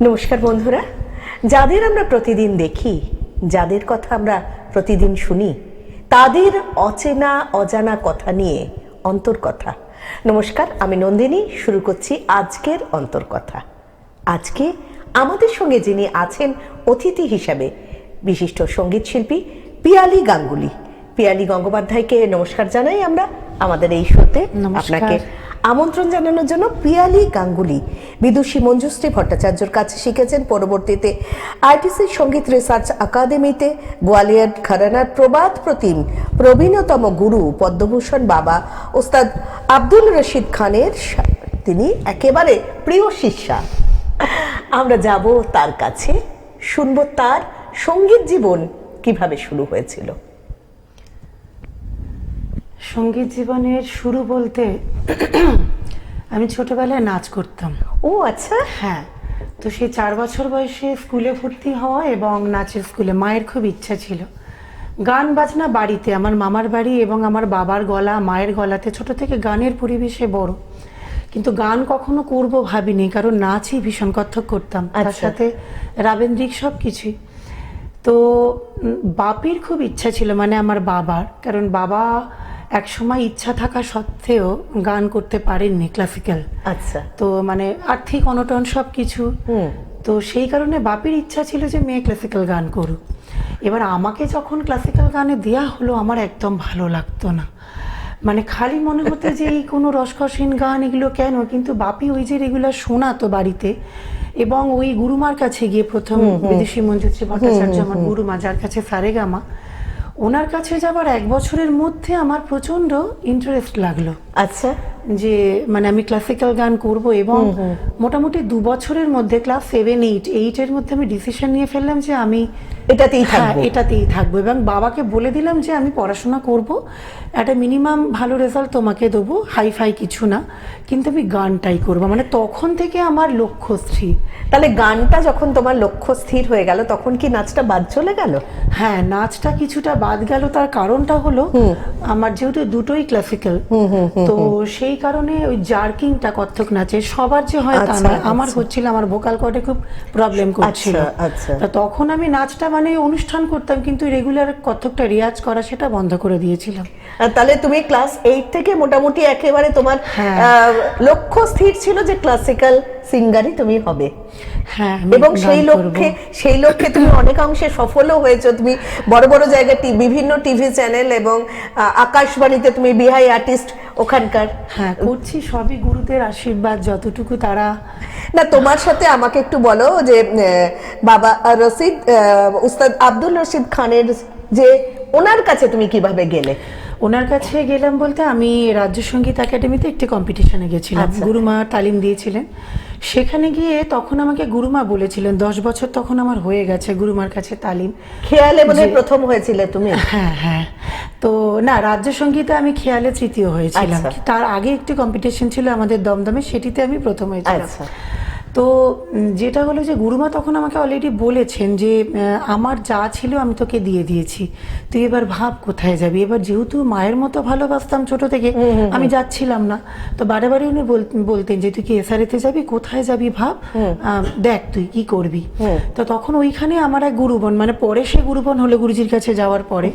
নমস্কার বন্ধুরা, যাদের আমরা প্রতিদিন দেখি, যাদের কথা আমরা প্রতিদিন শুনি, তাদের অচেনা অজানা কথা নিয়ে অন্তর্কথা। নমস্কার, আমি নন্দিনী। শুরু করছি আজকের অন্তর্কথা। আজকে আমাদের সঙ্গে যিনি আছেন অতিথি হিসাবে বিশিষ্ট সঙ্গীত শিল্পী পিয়ালি গাঙ্গুলি। পিয়ালি গঙ্গোপাধ্যায়কে নমস্কার জানাই আমরা আমাদের এই শোতে। আপনাকে আমন্ত্রণ জানানোর জন্য। পিয়ালি গাঙ্গুলি বিদুষী মঞ্জুশ্রী ভট্টাচার্যর কাছে শিখেছেন, পরবর্তীতে আইটিসি সঙ্গীত রিসার্চ একাডেমিতে গোয়ালিয়র ঘরানার প্রবাদ প্রতিম প্রবীণতম গুরু পদ্মভূষণ বাবা ওস্তাদ আব্দুল রশিদ খানের তিনি একেবারে প্রিয় শিষ্যা। আমরা যাব তার কাছে, শুনবো তার সঙ্গীত জীবন কিভাবে শুরু হয়েছিল। সঙ্গীত জীবনের শুরু বলতে আমি ছোটবেলায় নাচ করতাম। ও আচ্ছা। হ্যাঁ, তো সেই 4 বছর বয়সে স্কুলে ভর্তি হওয়া এবং নাচের স্কুলে মায়ের খুব ইচ্ছা ছিল। গান বাজনা বাড়িতে, আমার মামার বাড়ি এবং আমার বাবার গলা মায়ের গলাতে ছোট থেকে গানের পরিবেশে বড়, কিন্তু গান কখনো করব ভাবিনি, কারণ নাচই ভীষণ কত্থক করতাম, তার সাথে রাবেন্দ্রিক সব কিছুই। তো বাপির খুব ইচ্ছা ছিল, মানে আমার বাবার, কারণ বাবা এক সময় ইচ্ছা থাকা সত্ত্বেও গান করতে পারেননি ক্লাসিক্যাল। আচ্ছা। তো মানে আর্থিক অনটন সব কিছু, তো সেই কারণে বাপির ইচ্ছা ছিল যে মেয়ে ক্লাসিক্যাল গান করুক। এবার আমাকে যখন ক্লাসিক্যাল গানে দেয়া হলো, আমার একদম ভালো লাগতো না, মানে খালি মনে হতো যে এই কোনো রসকসহীন গান, এগুলো কেন। কিন্তু বাপি ওই যে রেগুলার শোনাতো বাড়িতে, এবং ওই গুরুমার কাছে গিয়ে প্রথম বিদুষী মঞ্জুশ্রী ভট্টাচার্য আমার গুরুমা, যার কাছে সারেগামা, ওনার কাছে যাবার 1 বছরের মধ্যে আমার প্রচন্ড ইন্টারেস্ট লাগলো। আচ্ছা। যে মানে আমি ক্লাসিক্যাল গান করব, এবং মোটামুটি 2 বছরের মধ্যে ক্লাস 7, 8 এর মধ্যে আমি ডিসিশন নিয়ে ফেললাম যে আমি এটাতেই থাকবো, এবং বাবাকে বলে দিলাম যে আমি পড়াশোনা করব, একটা মিনিমাম ভালো রেজাল্ট তোমাকে দেবো, হাই ফাই কিছু না, কিন্তু আমি গানটাই করবো। মানে তখন থেকে আমার লক্ষ্য স্থির। তাহলে গানটা যখন তোমার লক্ষ্য স্থির হয়ে গেল, তখন কি নাচটা বাদ চলে গেল? হ্যাঁ, নাচটা কিছুটা বাদ গেল। তার কারণটা হলো আমার যেহেতু দুটোই ক্লাসিক্যাল, তো সেই কারণে ওই জার্কিংটা কত্থক নাচে সবার যে হয় তা নয়, আমার হচ্ছিল, আমার ভোকাল কর্ডে খুব প্রবলেম করছিল। তা তখন আমি নাচটা মানে অনুষ্ঠান করতাম, কিন্তু রেগুলার কত্থকটা রিয়াজ করা সেটা বন্ধ করে দিয়েছিলাম। তাহলে তুমি ক্লাস 8 থেকে মোটামুটি একেবারে তোমার লক্ষ্য স্থির ছিল যে ক্লাসিক্যাল সিঙ্গারই তুমি হবে। হ্যাঁ, এবং সেই লক্ষ্যে তুমি অনেকাংশে সফলও হয়েছো। তুমি বড় বড় জায়গায় বিভিন্ন টিভি চ্যানেল এবং আকাশবাণীতে তুমি বিহাই আর্টিস্ট ওখানকার। হ্যাঁ, করছি, সবই গুরুদের আশীর্বাদ, যতটুকু তারা। না, তোমার সাথে আমাকে একটু বলো যে বাবা রশিদ, উস্তাদ আব্দুল রশিদ খানের যে ওনার কাছে তুমি কিভাবে গেলে? ওনার কাছে গেলাম বলতে, আমি রাজ্য সঙ্গীত একাডেমিতে একটি কম্পিটিশনে গেছিলাম। গুরুমা তালিম দিয়েছিলেন। সেখানে গিয়ে তখন আমাকে গুরুমা বলেছিলেন, 10 বছর তখন আমার হয়ে গেছে গুরুমার কাছে তালিম। খেয়ালে বোধহয় প্রথম হয়েছিলে তুমি? হ্যাঁ হ্যাঁ। তো না, রাজ্য সঙ্গীতে আমি খেয়ালে তৃতীয় হয়েছিলাম। তার আগে একটি কম্পিটিশন ছিল আমাদের দমদমে, সেটিতে আমি প্রথম হয়েছিলাম। তো যেটা হলো যে গুরুমা তখন আমাকে অলরেডি বলেছেন যে আমার যা ছিল আমি তোকে দিয়ে দিয়েছি, তুই এবার ভাব কোথায় যাবি। এবার যেহেতু মায়ের মতো ভালোবাসতাম ছোট থেকে, আমি যাচ্ছিলাম না, তো বারে বারে উনি বলতেন যে তুই কি এসআরএতে যাবি, কোথায় যাবি ভাব, দেখ তুই কি করবি। তো তখন ওইখানে আমার এক গুরুবন, মানে পরে সে গুরুবন হলো গুরুজির কাছে যাওয়ার পরে,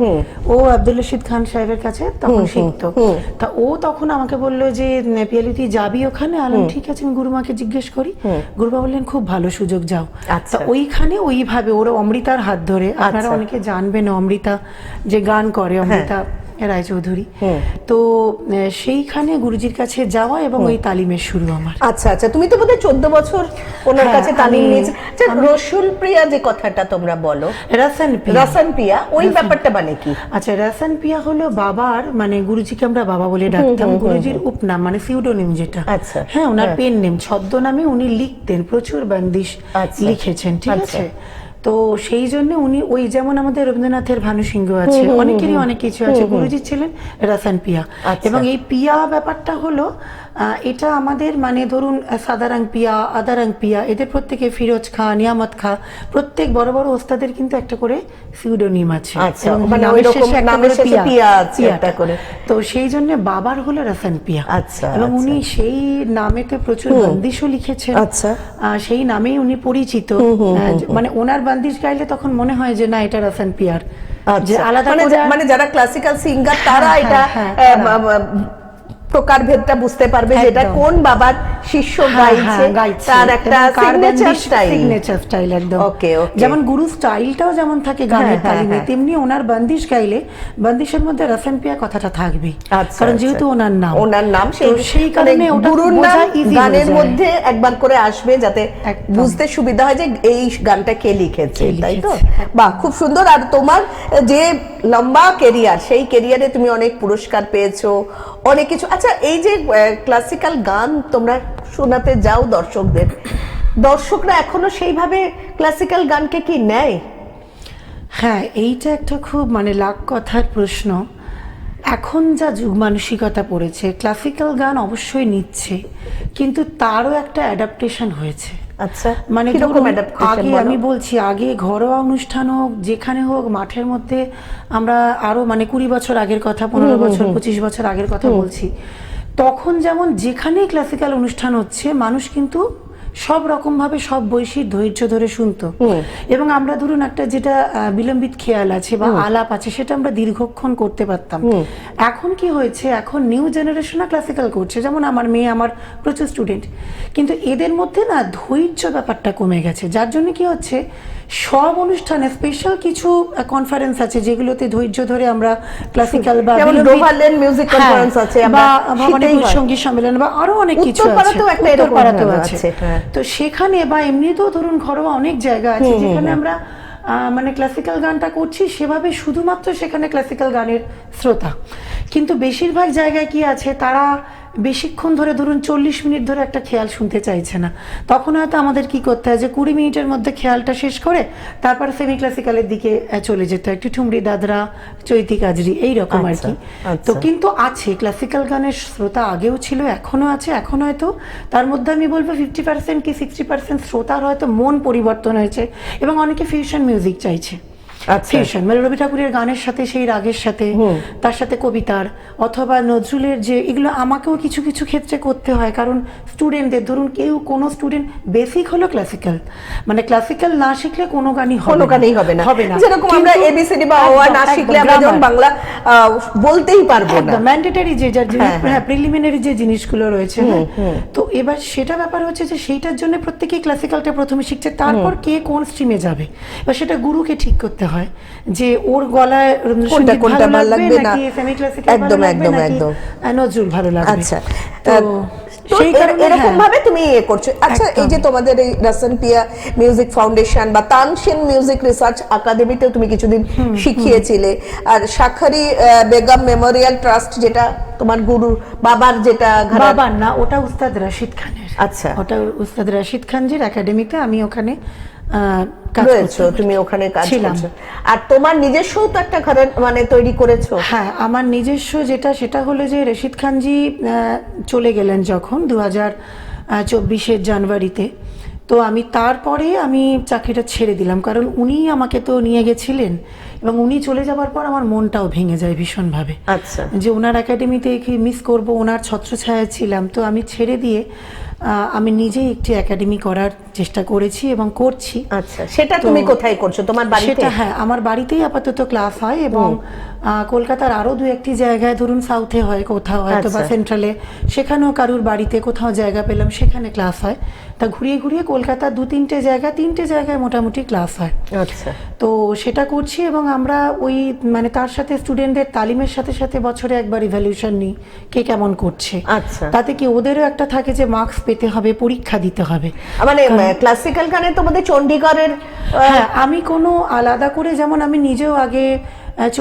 ও আব্দুল রশিদ খান সাহেবের কাছে তখন শিখতো। তা ও তখন আমাকে বললো যে পিয়ালি তুই যাবি ওখানে? আলাম ঠিক আছে, আমি গুরুমাকে জিজ্ঞেস করি। গুরুমা বললেন খুব ভালো সুযোগ, যাও। আচ্ছা। ওইখানে ওইভাবে ওরা অমৃতার হাত ধরে, আপনারা অনেকে জানবেন অমৃতা যে গান করে, অমৃতা রায়চৌধুরী, তো সেইখানে গুরুজির কাছে যাওয়া এবং ওই তালিমের শুরু আমার। আচ্ছা আচ্ছা। তুমি তো বোধহয় 14 বছর ওনার কাছে তালিম নিয়েছো। রসুল প্রিয়া যে কথাটা তোমরা বলো, রসন প্রিয়া, ওই ব্যাপারটা মানে কি? আচ্ছা, রসন প্রিয়া হলো বাবার, মানে গুরুজিকে আমরা বাবা বলে ডাকতাম, গুরুজির উপনাম, মানে সিউডোনিম যেটা। আচ্ছা। হ্যাঁ, ওনার পেন নেম, ছদ্মনামে উনি লিখতেন, প্রচুর বন্দিশ লিখেছেন, ঠিক আছে। তো সেই জন্য উনি ওই, যেমন আমাদের রবীন্দ্রনাথের ভানু সিংহ আছে, অনেকেরই অনেক কিছু আছে, গুরুজি ছিলেন রসন পিয়া। এবং এই পিয়া ব্যাপারটা হলো এটা আমাদের মানে ধরুন সাদারাং পিয়া, আদারাং পিয়া, এদের প্রত্যেকে ফিরোজ খা, নিয়ামত খা, প্রত্যেক বড় বড় ওস্তাদের কিন্তু একটা করে সিউডোনিম আছে। আচ্ছা, এবং মানে নামের ওইরকম শেষে একটা নামের করে শেষে পিয়া আছে পিয়াটা। একটা করে। তো সেই জন্য বাবার হলো রতন পিয়া। আচ্ছা, এবং আচ্ছা। উনি সেই নামেতে প্রচুর বন্দিশও লিখেছেন। আচ্ছা। সেই নামেই উনি পরিচিত। মানে ওনার বন্দিশ গাইলে তখন মনে হয় যে না এটা রতন পিয়ার, যে আচ্ছা, আলাদা মানে করে মানে যারা ক্লাসিক্যাল সিঙ্গার তারা হ্যাঁ, এটা হ্যাঁ, হ্যাঁ, প্রকারভেদটা বুঝতে পারবে যে এটা একদম। কোন বাবার শিষ্য গাইছে, তার একটা সিগনেচার স্টাইল একদম। ওকে, ওকে। যেমন গুরু স্টাইলটাও যেমন থাকে গানের হ্যাঁ, তালিমে, হ্যাঁ। তেমনি ওনার বন্দিশ গাইলে বন্দিশের মধ্যে রতন পিয়া কথাটা থাকবেই, আচ্ছা, কারণ আচ্ছা। যেহেতু ওনার নাম, সেই কারণে ওটা গুরুর নাম বোঝা easy গানের হয়ে যায়। মধ্যে একবার করে আসবে, যাতে একদম। বুঝতে সুবিধা হয় যে এই গানটা কে লিখেছে, তাই তো? লিখেছে। বাহ, খুব সুন্দর। আর তোমার যে লম্বা কেরিয়ার, সেই কেরিয়ারে তুমি অনেক পুরস্কার পেয়েছো, অনেক কিছু। আচ্ছা, এই যে ক্লাসিক্যাল গান তোমরা শোনাতে যাও দর্শকদের, দর্শকরা এখনো সেইভাবে ক্লাসিক্যাল গানকে কি নেয়? হ্যাঁ, এইটা একটা খুব মানে লাখ কথার প্রশ্ন। এখন যা যুগ মানসিকতা পড়েছে, ক্লাসিক্যাল গান অবশ্যই নিচ্ছে, কিন্তু তারও একটা অ্যাডাপ্টেশন হয়েছে। আচ্ছা, মানে কিরকম ধরুন, adaptation আগে বলো? আমি বলছি, আগে ঘরোয়া অনুষ্ঠান হোক, যেখানে হোক, মাঠের মধ্যে আমরা আরো মানে 20 বছর আগের কথা, 15 বছর 25 বছর আগের কথা বলছি, তখন যেমন যেখানেই ক্লাসিক্যাল অনুষ্ঠান হচ্ছে মানুষ কিন্তু সব রকম ভাবে সব বয়সী ধৈর্য ধরে শুনতো। এবং আমরা ধরুন একটা যেটা বিলম্বিত খেয়াল আছে বা আলাপ আছে, সেটা আমরা দীর্ঘক্ষণ করতে পারতাম। এখন কি হয়েছে, এখন নিউ জেনারেশন ক্লাসিক্যাল করছে, যেমন আমার মেয়ে, আমার প্রচুর স্টুডেন্ট, কিন্তু এদের মধ্যে না ধৈর্য ব্যাপারটা কমে গেছে। যার জন্য কি হচ্ছে, সব অনুষ্ঠানে স্পেশাল কিছু কনফারেন্স আছে যেগুলোতে ধৈর্য ধরে আমরা ক্লাসিক্যাল বা মিউজিক কনফারেন্স আছে, বা ভবানীপুর সঙ্গীত সম্মেলন বা আরো অনেক কিছু আছে, উত্তরপাড়াতেও একটা এরকম উত্তরপাড়াতেও ভালো আছে। হ্যাঁ। তো সেখানে বা এমনিতেও ধরুন ঘরোয়া অনেক জায়গা আছে যেখানে আমরা মানে ক্লাসিক্যাল গানটা করছি, সেভাবে শুধুমাত্র সেখানে ক্লাসিক্যাল গানের শ্রোতা। কিন্তু বেশিরভাগ জায়গায় কি আছে, তারা বেশিক্ষণ ধরে ধরুন 40 মিনিট ধরে একটা খেয়াল শুনতে চাইছে না। তখন হয়তো আমাদের কি করতে হয়, যে 20 মিনিটের মধ্যে খেয়ালটা শেষ করে তারপর সেমি ক্লাসিক্যালের দিকে চলে যেতে হয়, একটু ঠুমরি দাদরা, চৈতি কাজরি, এইরকম আর কি। তো কিন্তু আছে ক্লাসিক্যাল গানের শ্রোতা, আগেও ছিল, এখনো আছে। এখন হয়তো তার মধ্যে আমি বলবো 50% কি 60% শ্রোতার হয়তো মন পরিবর্তন হয়েছে, এবং অনেকে ফিউশন মিউজিক চাইছে। ফিউশন মানে রবি ঠাকুরের গানের সাথে, সেই রাগের সাথে, তার সাথে কবিতার অথবা নজরুলের, যে এগুলো আমাকেও কিছু কিছু ক্ষেত্রে করতে হয়, কারণ স্টুডেন্টদের ধরুন কোনো স্টুডেন্ট বেসিক হলো ক্লাসিক্যাল, মানে ক্লাসিক্যাল না শিখলে কোনো গানই হবে না। যেরকম আমরা এবিসিডি বা ওয়া না শিখলে আমরা যেমন বাংলা বলতেই পারবো না, ম্যান্ডেটরি যে যার প্রিলিমিনারি যে জিনিসগুলো রয়েছে। তো এবার সেটা ব্যাপার হচ্ছে যে সেইটার জন্য প্রত্যেকেই ক্লাসিক্যালটা প্রথমে শিখছে, তারপর কে কোন স্ট্রিমে যাবে, এবার সেটা গুরুকে ঠিক করতে হয় যে ওর গলায় কোনটা ভালো লাগবে, নাকি সেমি ক্লাসিক্যাল ভালো লাগবে, নাকি নজরুল ভালো লাগবে। আচ্ছা, তো সেই কারণে এরকম ভাবে তুমি করছো। আচ্ছা, এই যে তোমাদের এই রতন পিয়া মিউজিক ফাউন্ডেশন বা তানসেন মিউজিক রিসার্চ একাডেমিতেও তুমি কিছুদিন শিখিয়েছিলে, আর শাখারি বেগম মেমোরিয়াল ট্রাস্ট, যেটা তোমার গুরু বাবার, যেটা বাবার না, ওটা উস্তাদ রাশিদ খানের। আচ্ছা, ওটা উস্তাদ রাশিদ খানজির একাডেমিতে আমি ওখানে তুমি ওখানে কাজ করছো। আর তোমার নিজস্ব তো একটা ঘর মানে তৈরি করেছো? হ্যাঁ, আমার নিজস্ব সেটা হলো যে রশিদ খানজি চলে গেলেন যখন 2024 জানুয়ারিতে, তো আমি তারপরে আমি চাকরিটা ছেড়ে দিলাম, কারণ উনি আমাকে তো নিয়ে গেছিলেন, এবং উনি চলে যাবার পর আমার মনটাও ভেঙে যায় ভীষণভাবে। আচ্ছা, যে ওনার একাডেমিতে মিস করব, ওনার ছত্রছায়া ছিলাম, তো আমি ছেড়ে দিয়ে আমি নিজেই একটি একাডেমি করার চেষ্টা করেছি এবং করছি। আচ্ছা, সেটা তুমি কোথায় করছো? তোমার বাড়িতে? সেটা হ্যাঁ, আমার বাড়িতেই আপাতত ক্লাস হয়, এবং কলকাতার আরো 2-1টি জায়গায়, ধরুন সাউথে হয় কোথাও, হয়তো বা সেন্ট্রালে, সেখানেও কারুর বাড়িতে কোথাও জায়গা পেলাম, সেখানে ক্লাস হয়। তা ঘুরিয়ে ঘুরিয়ে কলকাতা 2-3টে জায়গায় মোটামুটি ক্লাস হয়। আচ্ছা, তো সেটা করছি, এবং আমরা ওই মানে তার সাথে স্টুডেন্টদের তালিমের সাথে সাথে বছরে একবার ইভ্যালুয়েশন নিই, কে কেমন করছে। আচ্ছা, তাতে কি ওদেরও একটা থাকে যে মার্কস পেতে হবে, পরীক্ষা দিতে হবে। মানে ক্লাসিক্যাল গানে তোমাদের চণ্ডীগড়ের? হ্যাঁ, আমি কোনো আলাদা করে, যেমন আমি নিজেও আগে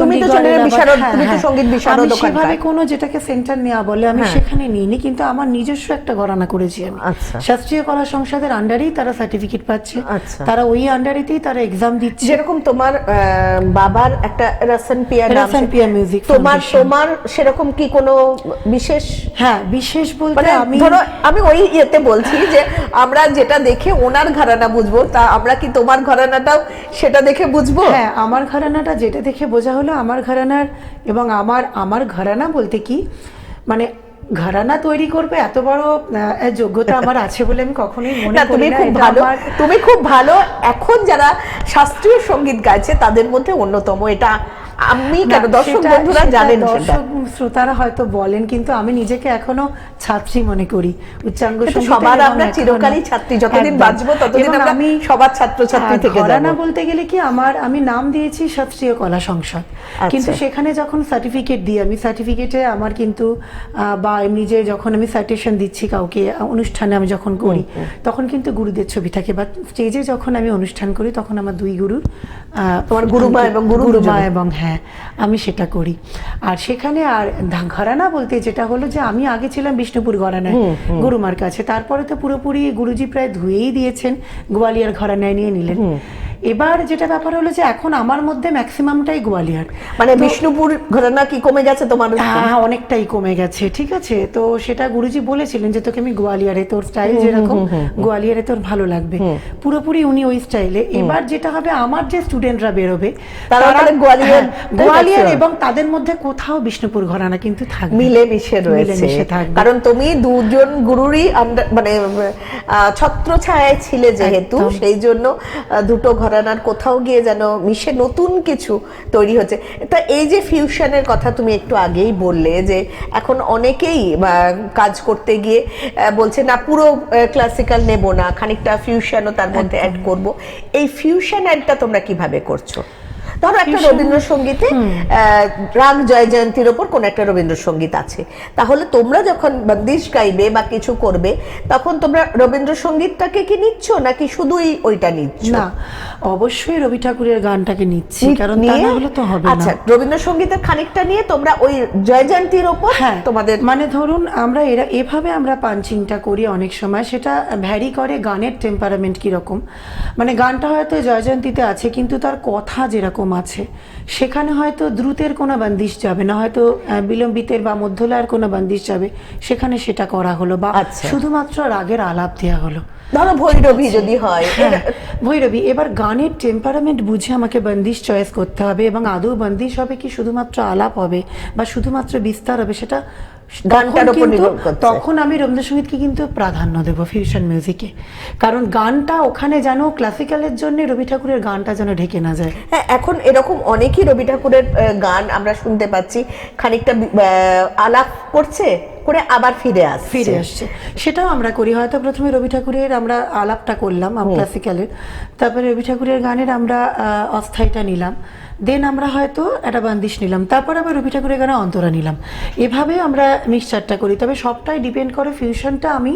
তুমি তো চণ্ডীগড়ের বিশারদ, আবার- তুমি তো হ্যাঁ, সঙ্গীত বিশারদ আমি ওখানকার। সেভাবে কোনো যেটাকে সেন্টার নেওয়া বলে আমি হ্যাঁ। সেখানে নিইনি, কিন্তু আমার নিজস্ব একটা ঘরানা করেছি আমি। আচ্ছা। শাস্ত্রীয় কলা সংসদের আন্ডারেই তারা সার্টিফিকেট পাচ্ছে, আচ্ছা। তারা ওই আন্ডারেতেই তারা এক্সাম দিচ্ছে। যেরকম তোমার বাবার একটা রাসানপিয়া নাম, রাসানপিয়া মিউজিক তোমার ফাউন্ডেশন। তোমার সেরকম কি কোনো বিশেষ, হ্যাঁ, বিশেষ বলতে মানে আমি ধরো আমি ওই ইয়েতে বলছি যে আমরা যেটা দেখে ওনার ঘরানা বুঝবো, তা আমরা কি তোমার ঘরানাটাও সেটা দেখে বুঝবো? হ্যাঁ, আমার ঘরানাটা যেটা দেখে বোঝা হলো আমার ঘরানার, এবং আমার ঘরানা বলতে কি মানে ঘরানা তৈরি করবে এত বড় যোগ্যতা আমার আছে বলে আমি কখনোই মনে না, করি তুমি না। খুব এটা ভালো, আমার- তুমি খুব ভালো এখন যারা শাস্ত্রীয় সঙ্গীত গাইছে তাদের মধ্যে অন্যতম, এটা আমি কেন, না, দর্শক সেটা- বন্ধুরা সেটা জানেন সেটা। দর্শক শ্রোতারা হয়তো বলেন, কিন্তু আমি নিজেকে এখনো ছাত্রী মনে করি উচ্চাঙ্গ কিন্তু সঙ্গীতে, সবার এবং আমরা এখনো- চিরকালই ছাত্রী, যতদিন একদম। বাঁচবো ততদিন এবং আমরা আমি সবার ছাত্রছাত্রী থেকে ঘরানা যাবো। বলতে গেলে কি আমি নাম দিয়েছি শাস্ত্রীয় কলা সংসদ, কিন্তু সেখানে যখন সার্টিফিকেট দিই আমি, সার্টিফিকেটে আমার কিন্তু বা এমনি যে যখন আমি সাইটেশন দিচ্ছি কাউকে অনুষ্ঠানে আমি যখন করি, তখন কিন্তু গুরুদের ছবি থাকে, বা স্টেজে যখন আমি অনুষ্ঠান করি তখন আমার দুই গুরুর তোমার গুরুমা এবং গুরু গুরুমা দুজনে। এবং হ্যাঁ আমি সেটা করি। আর সেখানে আর ঘরানা বলতে যেটা হলো যে আমি আগে ছিলাম বিষ্ণুপুর ঘরানায় গুরুমার কাছে, তারপরে তো পুরোপুরি গুরুজি প্রায় ধুয়েই দিয়েছেন, গোয়ালিয়র ঘরানায় নিয়ে নিলেন। এবার যেটা ব্যাপার হলো যে এখন আমার মধ্যে ম্যাক্সিমামটাই গোয়ালিয়র, মানে বিষ্ণুপুর ঘরানা কি কমে গেছে তোমার? হ্যাঁ, অনেকটাই কমে গেছে। ঠিক আছে, তো সেটা গুরুজি বলেছিলেন যে তোকে আমি গোয়ালিয়রে, তোর স্টাইল যেরকম গোয়ালিয়রে তোর ভালো লাগবে, পুরোপুরি উনি ওই স্টাইলে। এবার যেটা হবে আমার যে স্টুডেন্টরা বেরোবে তারা তাহলে গোয়ালিয়র, গোয়ালিয়র এবং তাদের মধ্যে কোথাও বিষ্ণুপুর ঘরানা কিন্তু থাকবে, মিলেমিশে রয়েছে। মিলেমিশে থাকবে। কারণ তুমি দুজন গুরুরই মানে ছত্র ছায়ায় ছিলে যেহেতু, একদম। সেই জন্য দুটো ঘরানার কোথাও গিয়ে যেন মিশে নতুন কিছু তৈরি হচ্ছে। তা এই যে ফিউশনের কথা তুমি একটু আগেই বললে, যে এখন অনেকেই কাজ করতে গিয়ে বলছে না পুরো ক্লাসিক্যাল নেব না, খানিকটা ফিউশনও তার মধ্যে অ্যাড করব। এই ফিউশন অ্যাডটা তোমরা কিভাবে করছো? ধরো একটা রবীন্দ্রসঙ্গীতে রাগ জয় জয়ন্তীর ওপর কোন একটা রবীন্দ্রসঙ্গীত আছে, তাহলে তোমরা যখন বন্দিশ গাইবে বা কিছু করবে তখন তোমরা রবীন্দ্রসঙ্গীতটাকে কি নিচ্ছ নাকি শুধুই ওইটা নিচ্ছ? না, অবশ্যই রবি ঠাকুরের গানটাকে নিচ্ছি, কারণ তা না হলে তো হবে না। আচ্ছা, রবীন্দ্রসঙ্গীতের খানিকটা নিয়ে তোমরা ওই জয় জয়ন্তীর ওপর তোমাদের, মানে ধরুন আমরা এভাবে আমরা পাঞ্চিংটা করি অনেক সময়, সেটা ভ্যারি করে গানের টেম্পারামেন্ট কিরকম। মানে গানটা হয়তো জয়জয়ন্তীতে আছে কিন্তু তার কথা যেরকম আছে, সেখানে হয়তো দ্রুতের কোনো বন্দিশ যাবে না, হয়তো বিলম্বিতের বা মধ্যলয়ের কোনো বন্দিশ যাবে, সেখানে সেটা করা হলো, বা শুধুমাত্র রাগের আলাপ দেওয়া হলো। ধরো ভৈরবী যদি হয়, ভৈরবী, এবার গানের টেম্পারামেন্ট বুঝে আমাকে বন্দিশ চয়েস করতে হবে, এবং আদৌ বন্দিশ হবে কি শুধুমাত্র আলাপ হবে বা শুধুমাত্র বিস্তার হবে, সেটা গানটার উপর নির্ভর করছে। তখন আমি রবীন্দ্রসঙ্গীতকে কিন্তু প্রাধান্য দেব ফিউশন মিউজিকে, কারণ গানটা ওখানে যেন ক্লাসিক্যালের জন্য রবি ঠাকুরের গানটা যেন ঢেকে না যায়। হ্যাঁ, এখন এরকম অনেকই রবি ঠাকুরের গান আমরা শুনতে পাচ্ছি, খানিকটা আলাপ করছে করে আবার ফিরে আসছে, সেটাও আমরা করি। হয়তো প্রথমে রবি ঠাকুরের আমরা আলাপটা করলাম ক্লাসিক্যালের, তারপরে রবি ঠাকুরের গানের আমরা অস্থায়ীটা নিলাম, দেন আমরা হয়তো একটা বান্দিশ নিলাম, তারপর আবার রবি ঠাকুরের গানে অন্তরা নিলাম, এভাবে আমরা মিক্সচারটা করি। তবে সবটাই ডিপেন্ড করে ফিউশনটা আমি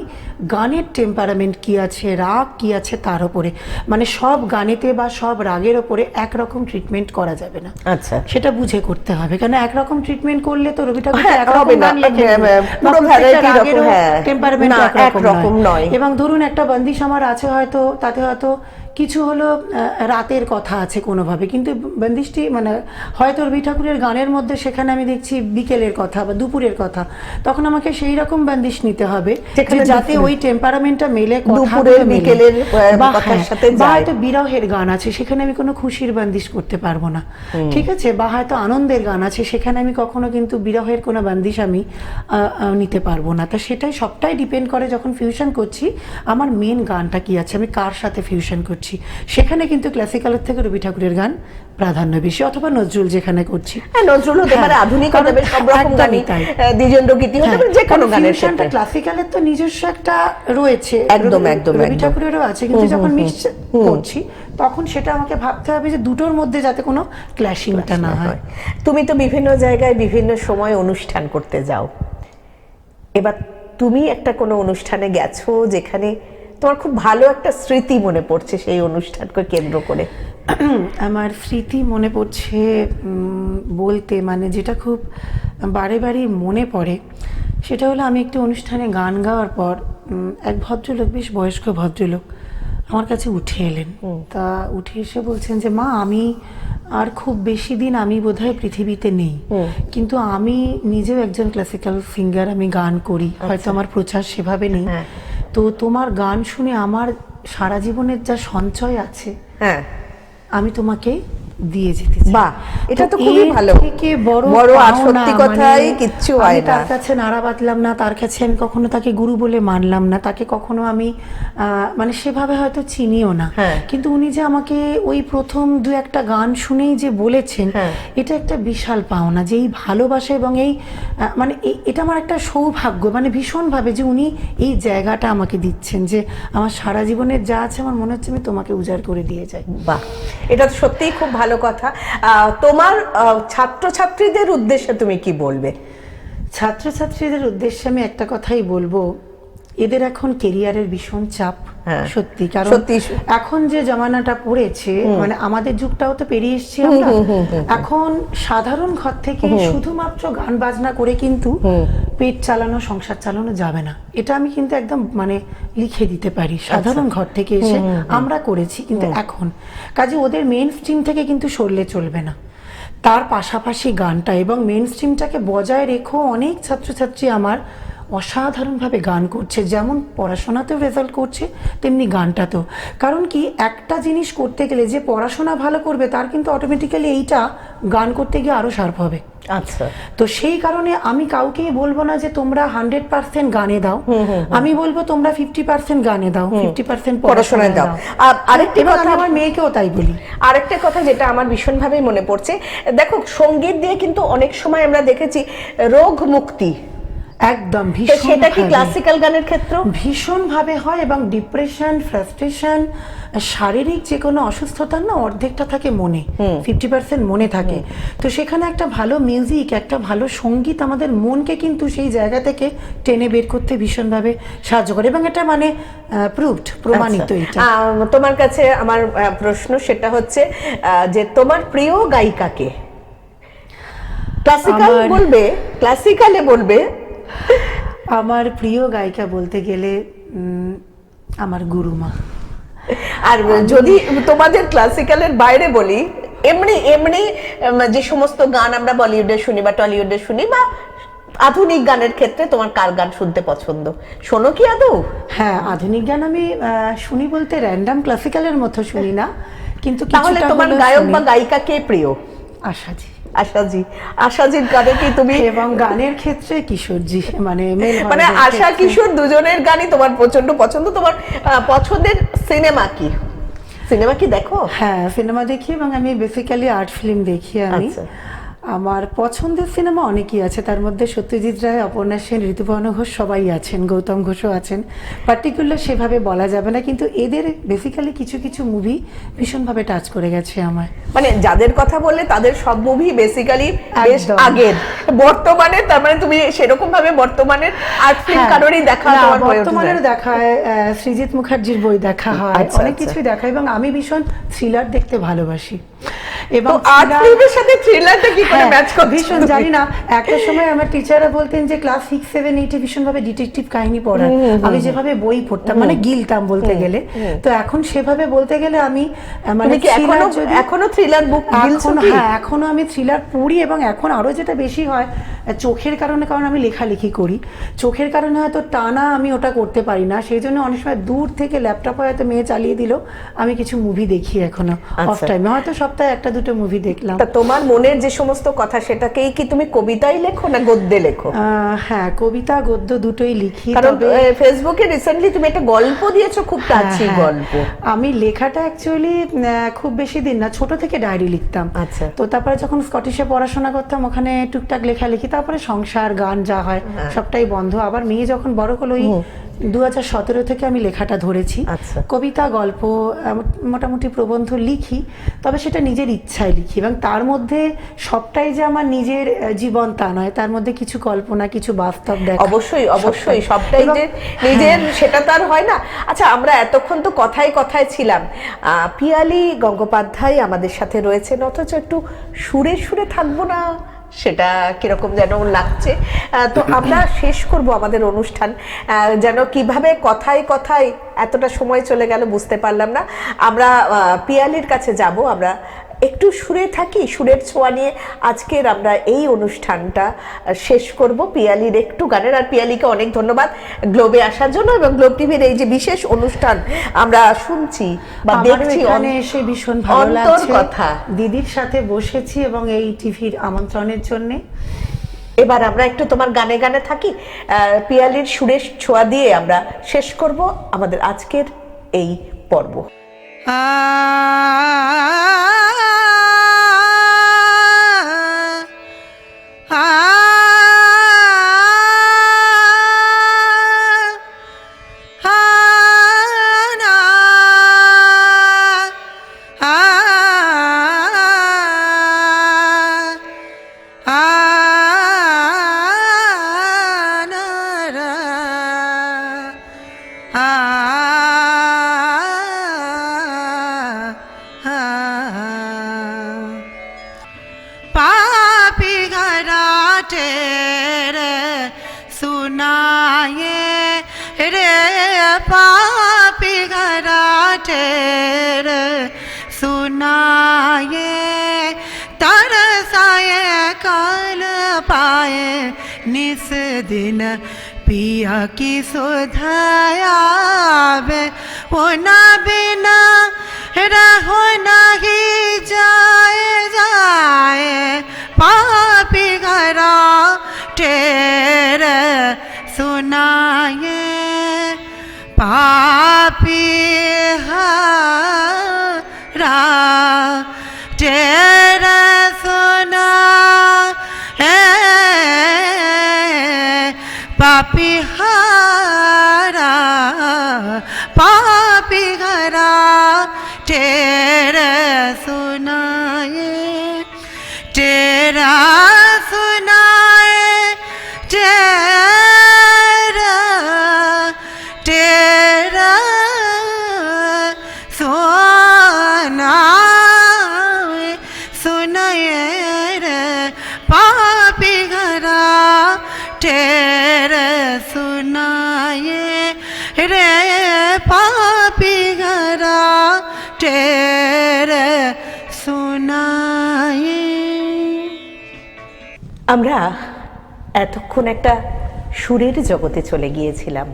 গানের টেম্পারামেন্ট কি আছে, রাগ কি আছে তার উপরে। মানে সব গানেতে বা সব রাগের ওপরে একরকম ট্রিটমেন্ট করা যাবে না। আচ্ছা, সেটা বুঝে করতে হবে, কারণ একরকম ট্রিটমেন্ট করলে তো রবি ঠাকুর একরকম নয়। এবং ধরুন একটা বন্দিশ আমার আছে, হয়তো তাতে হয়তো কিছু হলো রাতের কথা আছে কোনোভাবে, কিন্তু বন্দিশটি মানে হয়তো রবি ঠাকুরের গানের মধ্যে সেখানে আমি দেখছি বিকেলের কথা বা দুপুরের কথা, তখন আমাকে সেই রকম বন্দিশ নিতে হবে যাতে ওই টেম্পারামেন্টটা মেলে, দুপুরের বিকেলের কথার সাথে যায়। বা হয়তো বিরহের গান আছে, সেখানে আমি কোনো খুশির বন্দিশ করতে পারবো না, ঠিক আছে, বা হয়তো আনন্দের গান আছে, সেখানে আমি কখনো কিন্তু বিরহের কোনো বন্দিশ আমি নিতে পারবো না। তো সেটাই সবটাই ডিপেন্ড করে যখন ফিউশন করছি আমার মেন গানটা কি আছে, আমি কার সাথে ফিউশন করছি, সেখানে কিন্তু ক্লাসিক্যালের থেকে রবি ঠাকুরের গান প্রাধান্য বেশি, অথবা নজরুল যেখানে করছি। নজরুল হতে পারে, আধুনিক হতে পারে, সব রকম গানই, দ্বিজেন্দ্র গীতি হতে পারে, যে কোনো গানের ক্ষেত্রে। ক্লাসিক্যালের তো নিজস্ব একটা রয়েছে, একদম রবি ঠাকুরেরও আছে, কিন্তু যখন মিক্স করছি তখন সেটা আমাকে ভাবতে হবে যে দুটোর মধ্যে যাতে কোনো ক্ল্যাশিংটা না হয়। তুমি তো বিভিন্ন জায়গায় বিভিন্ন সময় অনুষ্ঠান করতে যাও, এবার তুমি একটা কোনো অনুষ্ঠানে গেছো যেখানে তোমার খুব ভালো একটা স্মৃতি মনে পড়ছে সেই অনুষ্ঠানকে কেন্দ্র করে? আমার স্মৃতি মনে পড়ছে বলতে, মানে যেটা খুব বারে বারে মনে পড়ে সেটা হলো আমি একটি অনুষ্ঠানে গান গাওয়ার পর এক ভদ্রলোক, বেশ বয়স্ক ভদ্রলোক আমার কাছে উঠে এলেন। তা উঠে এসে বলছেন যে মা, আমি আর খুব বেশি দিন আমি বোধহয় পৃথিবীতে নেই, কিন্তু আমি নিজেও একজন ক্লাসিক্যাল সিঙ্গার, আমি গান করি, হয়তো আমার প্রচার সেভাবে নেই, তো তোমার গান শুনে আমার সারা জীবনের যা সঞ্চয় আছে আমি তোমাকে দিয়ে যেতে চাই। বাহ, এটা তো খুবই ভালো। থেকে বড় আর সত্যি কথাই কিচ্ছু হয় না। তার কাছে নাড়া বাঁধলাম না, তার কাছে আমি কখনো তাকে গুরু বলে মানলাম না, তাকে কখনো আমি মানে সেভাবে হয়তো চিনিও না, কিন্তু উনি যে আমাকে ওই প্রথম দু একটা গান শুনেই যে বলেছেন, এটা একটা বিশাল পাওনা, যে এই ভালোবাসা এবং এই মানে এটা আমার একটা সৌভাগ্য, মানে ভীষণভাবে যে উনি এই জায়গাটা আমাকে দিচ্ছেন, যে আমার সারা জীবনের যা আছে আমার মনে হচ্ছে আমি তোমাকে উজাড় করে দিয়ে যাই। বাহ, এটা তো সত্যিই খুব ভালো কথা। তোমার ছাত্রছাত্রীদের উদ্দেশ্যে তুমি কি বলবে? ছাত্রছাত্রীদের উদ্দেশ্যে আমি একটা কথাই বলবো, এদের এখন কেরিয়ারের ভীষণ চাপ, সত্যি। কারণ এখন যে জামানাটা পড়েছে, মানে আমাদের যুগটাও তো পেরিয়ে এসেছি আমরা, এখন সাধারণ ঘর থেকে শুধুমাত্র গান বাজনা করে কিন্তু পেট চালানো, সংসার চালানো যাবে না। এটা আমি কিন্তু একদম মানে লিখে দিতে পারি। সাধারণ ঘর থেকে এসে আমরা করেছি, কিন্তু এখন কাজে ওদের মেইন স্ট্রিম থেকে কিন্তু সরলে চলবে না। তার পাশাপাশি গানটা এবং মেইন স্ট্রিমটাকে বজায় রেখেও অনেক ছাত্রছাত্রী আমার অসাধারণভাবে গান করছে, যেমন পড়াশোনাতেও রেজাল্ট করছে তেমনি গানটাতেও। কারণ কি, একটা জিনিস করতে গেলে যে পড়াশোনা ভালো করবে তার কিন্তু অটোমেটিক্যালি এইটা গান করতে গিয়ে আরো শার্প হবে। আচ্ছা, তো সেই কারণে আমি কাউকেই বলবো না যে তোমরা 100% গানে দাও, আমি বলবো তোমরা 50% গানে দাও, 50% পড়াশোনায় দাও। আরেকটা কথা আমার মেয়েকেও তাই বলি। আরেকটা কথা যেটা আমার ভীষণভাবে মনে পড়ছে, দেখো সঙ্গীত দিয়ে কিন্তু অনেক সময় আমরা দেখেছি রোগ মুক্তি, একদম ভীষণ। সেটা কি ক্লাসিক্যাল গানের ক্ষেত্রে ভীষণ ভাবে হয়, এবং ডিপ্রেশন, ফ্রাস্ট্রেশন, শারীরিক যে কোনো অসুস্থতার না অর্ধেকটা থাকে মনে, 50% মনে থাকে। তো সেখানে একটা ভালো মিউজিক, একটা ভালো সঙ্গীত আমাদের মনকে কিন্তু সেই জায়গা থেকে টেনে বের করতে ভীষণভাবে সাহায্য করে, এবং এটা মানে প্রুভড, প্রমাণিত। এটা তোমার কাছে আমার প্রশ্ন, সেটা হচ্ছে যে তোমার প্রিয় গায়িকাকে? ক্লাসিক্যাল বলবে, ক্লাসিক্যালে বলবে? আমার প্রিয় গায়িকা বলতে গেলে আমার গুরুমা। আর যদি তোমাদের ক্লাসিক্যালের বাইরে বলি, এমনি এমনি যে সমস্ত গান আমরা বলিউডে শুনি বা টলিউডে শুনি, বা আধুনিক গানের ক্ষেত্রে তোমার কার গান শুনতে পছন্দ? শোনো কি আদৌ? হ্যাঁ, আধুনিক গান আমি শুনি বলতে র্যান্ডম ক্লাসিক্যালের মতো শুনি না, কিন্তু তাহলে তোমার গায়ক বা গায়িকা কে প্রিয়? আশাজি। আশাজির গানে কি তুমি? এবং গানের ক্ষেত্রে কিশোরজি, মানে আশা কিশোর দুজনের গানই তোমার প্রচন্ড পছন্দ। তোমার পছন্দের সিনেমা কি? সিনেমা কি দেখো? হ্যাঁ, সিনেমা দেখি, এবং আমি বেসিক্যালি আর্ট ফিল্ম দেখি। আমি আমার পছন্দের সিনেমা অনেকই আছে, তার মধ্যে সত্যজিৎ রায়, অপর্ণা সেন, ঋতুপর্ণ ঘোষ সবাই আছেন, গৌতম ঘোষও আছেন। পার্টিকুলার সেভাবে বলা যাবে না, কিন্তু এদের বেসিক্যালি কিছু কিছু মুভি ভীষণভাবে টাচ করে গেছে আমার। মানে যাদের কথা বললে তাদের সব মুভি বেসিক্যালি বেশ আগের, বর্তমানে তার মানে তুমি সেরকম ভাবে বর্তমানের আর্ট ফিল্ম কারোরই দেখা? বর্তমানের দেখা হয়, সৃজিত মুখার্জির বই দেখা হয়, অনেক কিছুই দেখা, এবং আমি ভীষণ থ্রিলার দেখতে ভালোবাসি। এবং আর্ট ফিল্মের সাথে থ্রিলারটা কি করে ম্যাচ করে ভীষণ জানি না। একটা সময় আমার টিচাররা বলতেন যে ক্লাস 6, 7, 8 ভীষণ ভাবে ডিটেকটিভ কাহিনী পড়ান। আমি যেভাবে বই পড়তাম, মানে গিলতাম বলতে গেলে। তো এখন সেভাবে বলতে গেলে আমি মানে এখনো থ্রিলার বুক গিলছো কি? হ্যাঁ, এখনো আমি থ্রিলার পড়ি, এবং এখন আরো যেটা বেশি হয় চোখের কারণে, কারণ আমি লেখালেখি করি, চোখের কারণে হয়তো টানা আমি ওটা করতে পারি না, সেই জন্য অনেক সময় দূর থেকে ল্যাপটপে হয়তো মেয়ে চালিয়ে দিল, আমি কিছু মুভি দেখি এখনো অফ টাইমে, হয়তো সপ্তাহে একটা দুটো মুভি দেখলাম। তা তোমার মনের যে সমস্ত কথা, সেটাকেই কি তুমি কবিতায় লেখো না গদ্যে লেখো? হ্যাঁ, কবিতা গদ্য দুটোই লিখি। কারণ ফেসবুকে রিসেন্টলি তুমি একটা গল্প দিয়েছো, খুব টাচি গল্প। আমি লেখাটা অ্যাকচুয়ালি খুব বেশি দিন না, ছোট থেকে ডায়েরি লিখতাম। আচ্ছা। তো তারপরে যখন স্কটিশে পড়াশোনা করতাম, ওখানে টুকটাক লেখালেখি, তারপরে সংসার, গান যা হয় সবটাই বন্ধ। আবার মেয়ে যখন বড় হলো, ওই 2017 থেকে আমি লেখাটা ধরেছি। আচ্ছা। কবিতা, গল্প, মোটামুটি প্রবন্ধ লিখি, তবে সেটা নিজের ইচ্ছায় লিখি, এবং তার মধ্যে সবটাই যে আমার নিজের জীবন তা নয়, তার মধ্যে কিছু কল্পনা, কিছু বাস্তব দেখা। অবশ্যই অবশ্যই সবটাই যে নিজের সেটা তো আর হয় না। আচ্ছা, আমরা এতক্ষণ তো কথায় কথায় ছিলাম, পিয়ালি গঙ্গোপাধ্যায় আমাদের সাথে রয়েছেন, অথচ একটু সুরে সুরে থাকবো না, সেটা কিরকম যেন লাগছে। তো আমরা শেষ করব আমাদের অনুষ্ঠান, যেন কিভাবে কথায় কথায় এতটা সময় চলে গেল বুঝতে পারলাম না। আমরা পিয়ালির কাছে যাব, আমরা একটু সুরে থাকি, সুরের ছোঁয়া নিয়ে আজকের আমরা এই অনুষ্ঠানটা শেষ করব পিয়ালির একটু গানের। আর পিয়ালিকে অনেক ধন্যবাদ গ্লোবে আসার জন্য, এবং গ্লোব টিভির এই যে বিশেষ অনুষ্ঠান আমরা শুনছি বা দেখছি, এখানে এসে ভীষণ ভালো লাগছে। কথা দিদির সাথে বসেছি এবং এই টিভির আমন্ত্রণের জন্য। এবার আমরা একটু তোমার গানে গানে থাকি, পিয়ালির সুরের ছোঁয়া দিয়ে আমরা শেষ করব আমাদের আজকের এই পর্ব। पापी घराटे रे सुनाए रे, पापी घराटे रे सुनाए, तरसाए काल पाए निस दिन, पिया की सुधायावे वो ना बिना रहो नहीं जाए जाए, पापी घरा टेरे सुनाए, पापी हरा टेरे सुना है, पापी हरा पापी घरा टेरे सुनाए, तेरा सुनाए तेरा, तेरा सुनाए सुनाए रे, पापी घरा तेरे सुनाए रे, पापी घरा तेरे सुनाए। আমরা এতক্ষণ একটা সুরের জগতে চলে গিয়েছিলাম,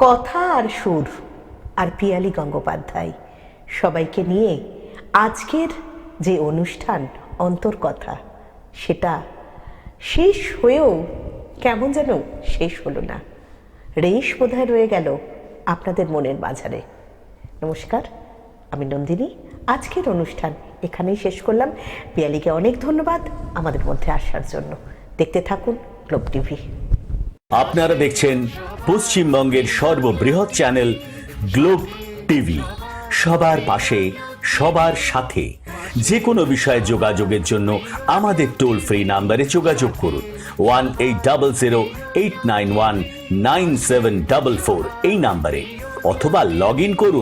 কথা আর সুর আর পিয়ালি গঙ্গোপাধ্যায় সবাইকে নিয়ে আজকের যে অনুষ্ঠান অন্তর্কথা, সেটা শেষ হয়েও কেমন যেন শেষ হলো না, রেশ বোধহয় রয়ে গেল আপনাদের মনের মাঝারে। নমস্কার, আমি নন্দিনী। আজকের অনুষ্ঠান এখানেই শেষ করলাম। পিয়ালিকে অনেক ধন্যবাদ আমাদের মধ্যে আসার জন্য। দেখতে থাকুন গ্লোব টিভি। আপনারা দেখছেন পশ্চিমবঙ্গের সর্ববৃহৎ চ্যানেল গ্লোব টিভি, সবার পাশে সবার সাথে। যে কোনো বিষয়ে যোগাযোগের জন্য আমাদের টোল ফ্রি নাম্বারে যোগাযোগ করুন 1800-891-9744 এই নাম্বারে, অথবা লগ ইন করুন